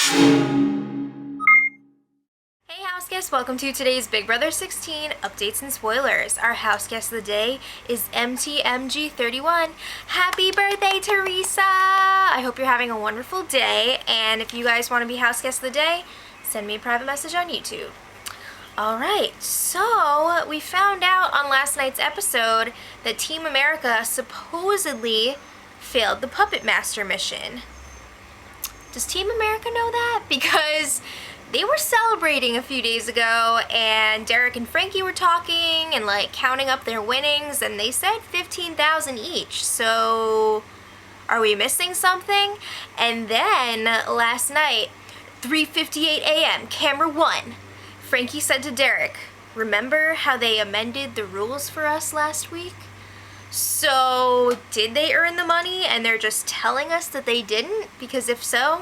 Hey house guests, welcome to today's Big Brother 16 updates and spoilers. Our house guest of the day is MTMG31. Happy birthday, Teresa! I hope you're having a wonderful day, and if you guys want to be house guest of the day, send me a private message on YouTube. Alright, so we found out on last night's episode that Team America supposedly failed the Puppet Master mission. Does Team America know that? Because they were celebrating a few days ago, and Derek and Frankie were talking and like counting up their winnings, and they said 15,000 each. So are we missing something? And then last night, 3:58 a.m., camera 1, Frankie said to Derek, remember how they amended the rules for us last week? So did they earn the money and they're just telling us that they didn't? Because if so,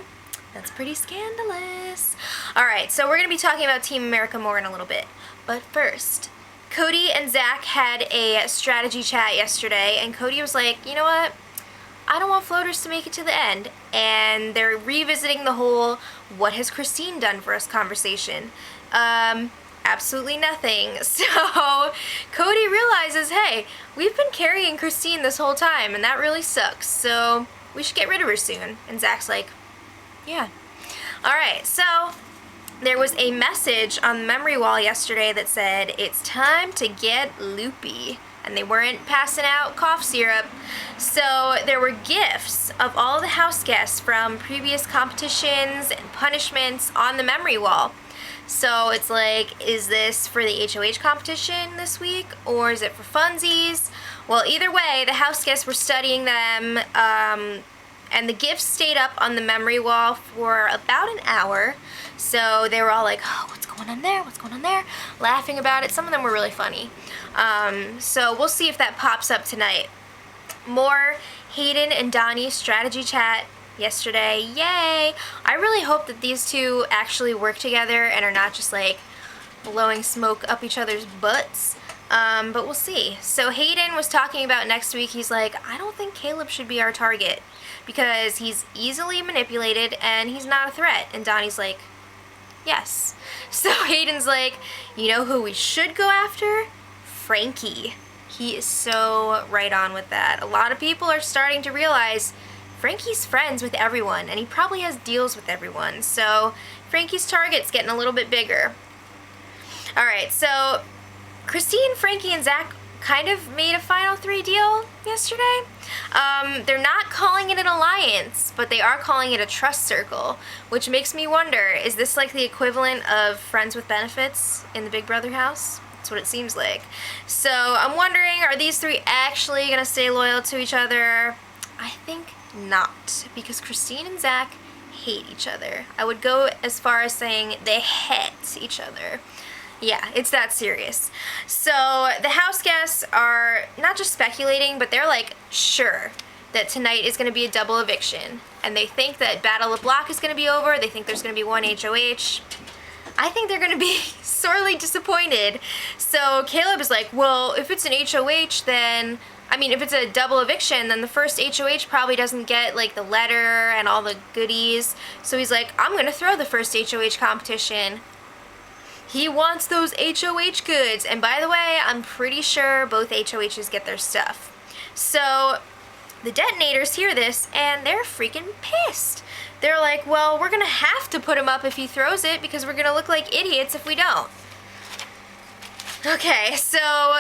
that's pretty scandalous. Alright, so we're going to be talking about Team America more in a little bit. But first, Cody and Zach had a strategy chat yesterday, and Cody was like, you know what? I don't want floaters to make it to the end. And they're revisiting the whole what has Christine done for us conversation. Absolutely nothing. So Cody realizes, hey, we've been carrying Christine this whole time and that really sucks, so we should get rid of her soon. And Zach's like, yeah. Alright, so there was a message on the memory wall yesterday that said, it's time to get loopy. And they weren't passing out cough syrup. So there were gifts of all the house guests from previous competitions and punishments on the memory wall. So it's like, is this for the HOH competition this week, or is it for funsies? Well, either way, the house guests were studying them, and the gifts stayed up on the memory wall for about an hour. So they were all like, oh, what's going on there? What's going on there? Laughing about it. Some of them were really funny. So we'll see if that pops up tonight. More Hayden and Donnie strategy chat yesterday. Yay! I really hope that these two actually work together and are not just like blowing smoke up each other's butts. But we'll see. So Hayden was talking about next week. He's like, I don't think Caleb should be our target because he's easily manipulated and he's not a threat. And Donnie's like, yes. So Hayden's like, you know who we should go after? Frankie. He is so right on with that. A lot of people are starting to realize Frankie's friends with everyone, and he probably has deals with everyone, so Frankie's target's getting a little bit bigger. Alright, so Christine, Frankie, and Zach kind of made a final 3 deal yesterday. They're not calling it an alliance, but they are calling it a trust circle, which makes me wonder, is this like the equivalent of friends with benefits in the Big Brother house? That's what it seems like. So I'm wondering, are these 3 actually going to stay loyal to each other? I think not, because Christine and Zach hate each other. I would go as far as saying they hate each other. Yeah, it's that serious. So the house guests are not just speculating, but they're like sure that tonight is going to be a double eviction. And they think that Battle of Block is going to be over. They think there's going to be one HOH. I think they're going to be sorely disappointed. So Caleb is like, well, if it's an HOH, then if it's a double eviction, then the first HOH probably doesn't get, like, the letter and all the goodies. So he's like, I'm going to throw the first HOH competition. He wants those HOH goods. And by the way, I'm pretty sure both HOHs get their stuff. So the detonators hear this, and they're freaking pissed. They're like, well, we're going to have to put him up if he throws it, because we're going to look like idiots if we don't. Okay, so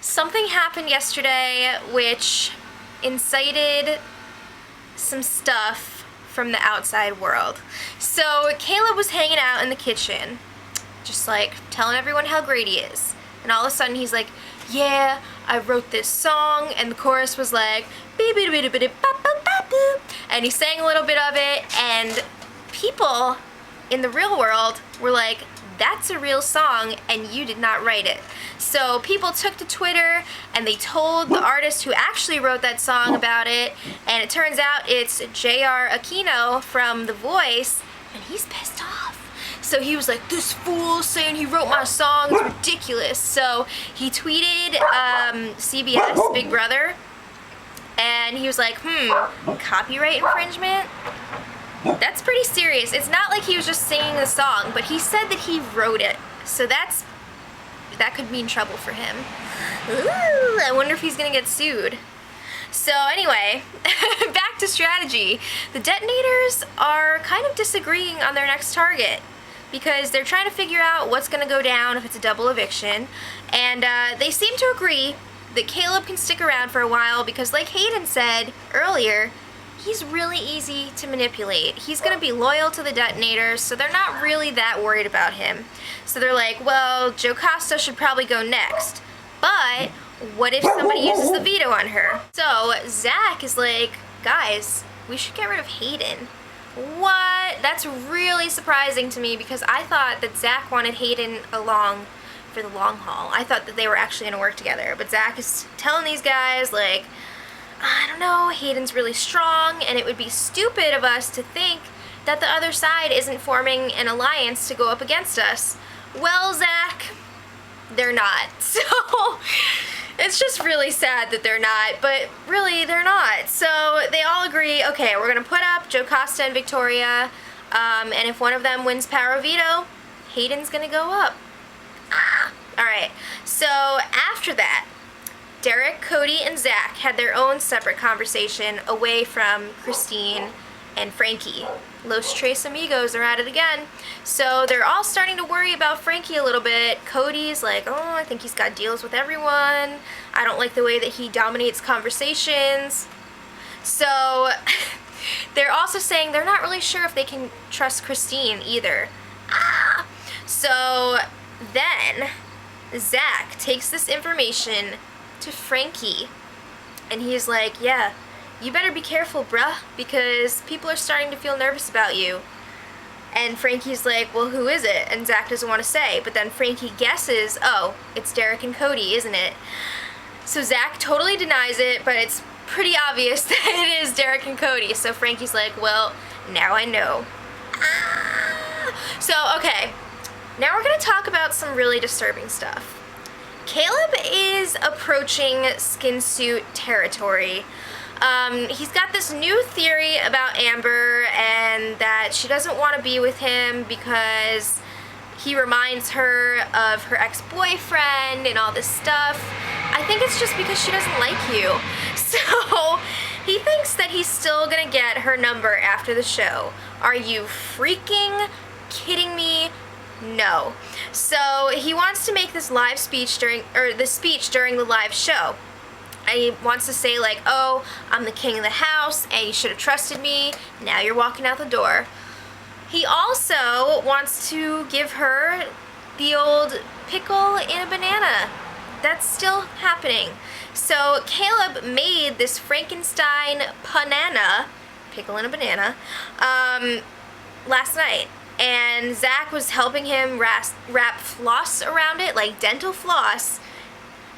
something happened yesterday which incited some stuff from the outside world. So Caleb was hanging out in the kitchen, just like telling everyone how great he is. And all of a sudden he's like, yeah, I wrote this song, and the chorus was like, and he sang a little bit of it, and people in the real world were like, that's a real song and you did not write it. So people took to Twitter and they told the artist who actually wrote that song about it, and it turns out it's J.R. Aquino from The Voice, and he's pissed off. So he was like, this fool saying he wrote my song is ridiculous. So he tweeted CBS, Big Brother, and he was like, copyright infringement? That's pretty serious. It's not like he was just singing the song, but he said that he wrote it. So that could mean trouble for him. Ooh, I wonder if he's gonna get sued. So anyway, back to strategy. The detonators are kind of disagreeing on their next target because they're trying to figure out what's gonna go down if it's a double eviction. And they seem to agree that Caleb can stick around for a while because, like Hayden said earlier, he's really easy to manipulate. He's gonna be loyal to the detonators, so they're not really that worried about him. So they're like, well, Jocasta should probably go next. But what if somebody uses the veto on her? So Zach is like, guys, we should get rid of Hayden. What? That's really surprising to me because I thought that Zach wanted Hayden along for the long haul. I thought that they were actually gonna work together. But Zach is telling these guys, like, I don't know, Hayden's really strong, and it would be stupid of us to think that the other side isn't forming an alliance to go up against us. Well, Zach, they're not. So it's just really sad that they're not, but really they're not. So they all agree, okay, we're gonna put up Jocasta and Victoria, and if one of them wins power of veto, Hayden's gonna go up. Alright, so after that, Derek, Cody, and Zach had their own separate conversation away from Christine and Frankie. Los Tres Amigos are at it again. So they're all starting to worry about Frankie a little bit. Cody's like, oh, I think he's got deals with everyone. I don't like the way that he dominates conversations. So they're also saying they're not really sure if they can trust Christine either. So then Zach takes this information to Frankie, and he's like, yeah, you better be careful, bruh, because people are starting to feel nervous about you. And Frankie's like, well, who is it? And Zach doesn't want to say, but then Frankie guesses, oh, it's Derek and Cody, isn't it? So Zach totally denies it, but it's pretty obvious that it is Derek and Cody. So Frankie's like, well, now I know. So, okay, now we're going to talk about some really disturbing stuff. Caleb is approaching skin suit territory. He's got this new theory about Amber and that she doesn't want to be with him because he reminds her of her ex-boyfriend and all this stuff. I think it's just because she doesn't like you. So he thinks that he's still gonna get her number after the show. Are you freaking kidding me? No. So he wants to make this live speech during the live show. And he wants to say like, oh, I'm the king of the house and you should have trusted me. Now you're walking out the door. He also wants to give her the old pickle in a banana. That's still happening. So Caleb made this Frankenstein panana, pickle in a banana, last night. And Zach was helping him wrap floss around it, like dental floss,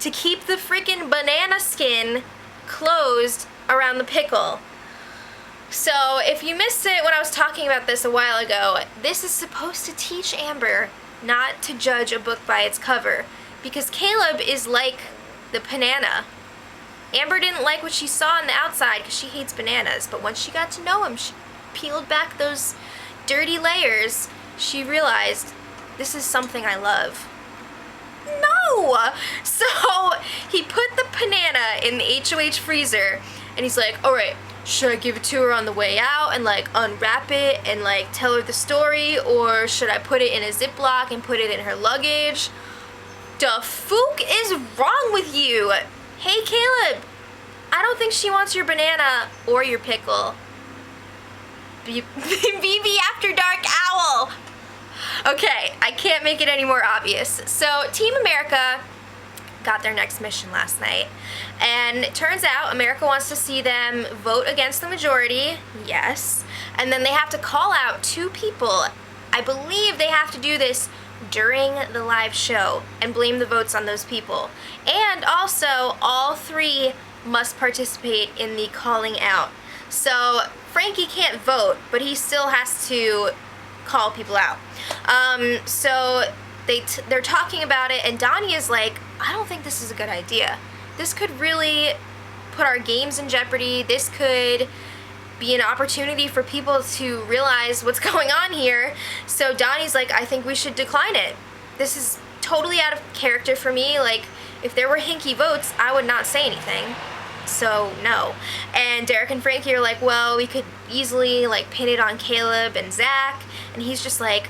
to keep the freaking banana skin closed around the pickle. So if you missed it when I was talking about this a while ago, this is supposed to teach Amber not to judge a book by its cover, because Caleb is like the banana. Amber didn't like what she saw on the outside because she hates bananas, but once she got to know him, she peeled back those dirty layers, she realized, this is something I love. No! So he put the banana in the HOH freezer, and he's like, alright, should I give it to her on the way out and like unwrap it and like tell her the story, or should I put it in a Ziploc and put it in her luggage? The fook is wrong with you? Hey Caleb, I don't think she wants your banana or your pickle. BB After Dark Owl. Okay, I can't make it any more obvious. So Team America got their next mission last night, and it turns out America wants to see them vote against the majority, yes, and then they have to call out 2 people. I believe they have to do this during the live show and blame the votes on those people. And also, all 3 must participate in the calling out. So Frankie can't vote, but he still has to call people out. So they're talking about it, and Donny is like, I don't think this is a good idea. This could really put our games in jeopardy. This could be an opportunity for people to realize what's going on here. So Donny's like, I think we should decline it. This is totally out of character for me. Like, if there were hinky votes, I would not say anything. So no. And Derek and Frankie are like, well, we could easily like pin it on Caleb and Zach, and he's just like,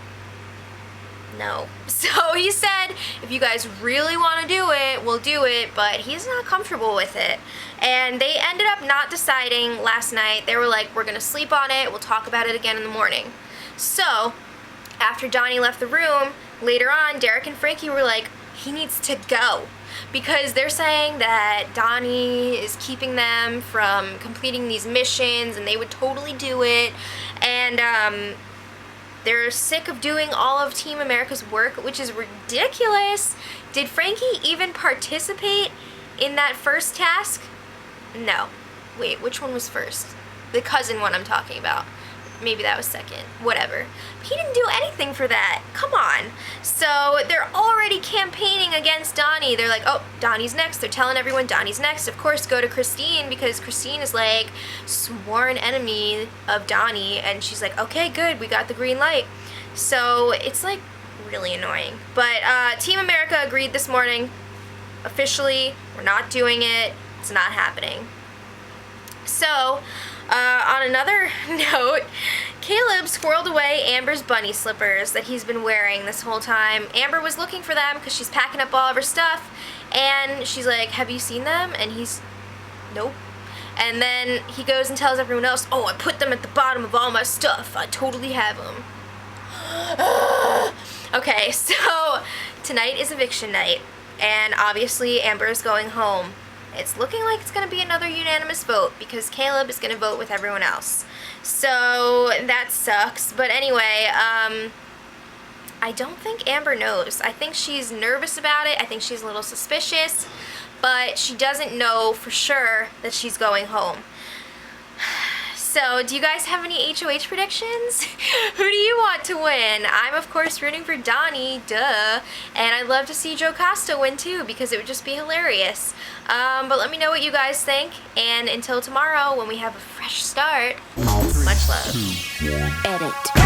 no. So he said, if you guys really want to do it, we'll do it, but he's not comfortable with it. And they ended up not deciding last night. They were like, we're gonna sleep on it, we'll talk about it again in the morning. So after Donny left the room, later on, Derek and Frankie were like, he needs to go, because they're saying that Donny is keeping them from completing these missions, and they would totally do it, and they're sick of doing all of Team America's work, which is ridiculous. Did Frankie even participate in that first task? No. Wait, which one was first? The cousin one I'm talking about. Maybe that was second. Whatever. He didn't do anything for that. Come on. So they're already campaigning against Donny. They're like, oh, Donny's next. They're telling everyone Donny's next. Of course, go to Christine, because Christine is like sworn enemy of Donny, and she's like, okay, good, we got the green light. So it's like really annoying. But Team America agreed this morning. Officially, we're not doing it. It's not happening. So on another note, Caleb squirreled away Amber's bunny slippers that he's been wearing this whole time. Amber was looking for them because she's packing up all of her stuff, and she's like, have you seen them? And he's, nope. And then he goes and tells everyone else, oh, I put them at the bottom of all my stuff. I totally have them. Okay, so tonight is eviction night, and obviously Amber is going home. It's looking like it's going to be another unanimous vote, because Caleb is going to vote with everyone else. So that sucks. But anyway, I don't think Amber knows. I think she's nervous about it. I think she's a little suspicious. But she doesn't know for sure that she's going home. So, do you guys have any HOH predictions? Who do you want to win? I'm, of course, rooting for Donny, duh. And I'd love to see Joe Costa win, too, because it would just be hilarious. But let me know what you guys think. And until tomorrow, when we have a fresh start, much love. Edit.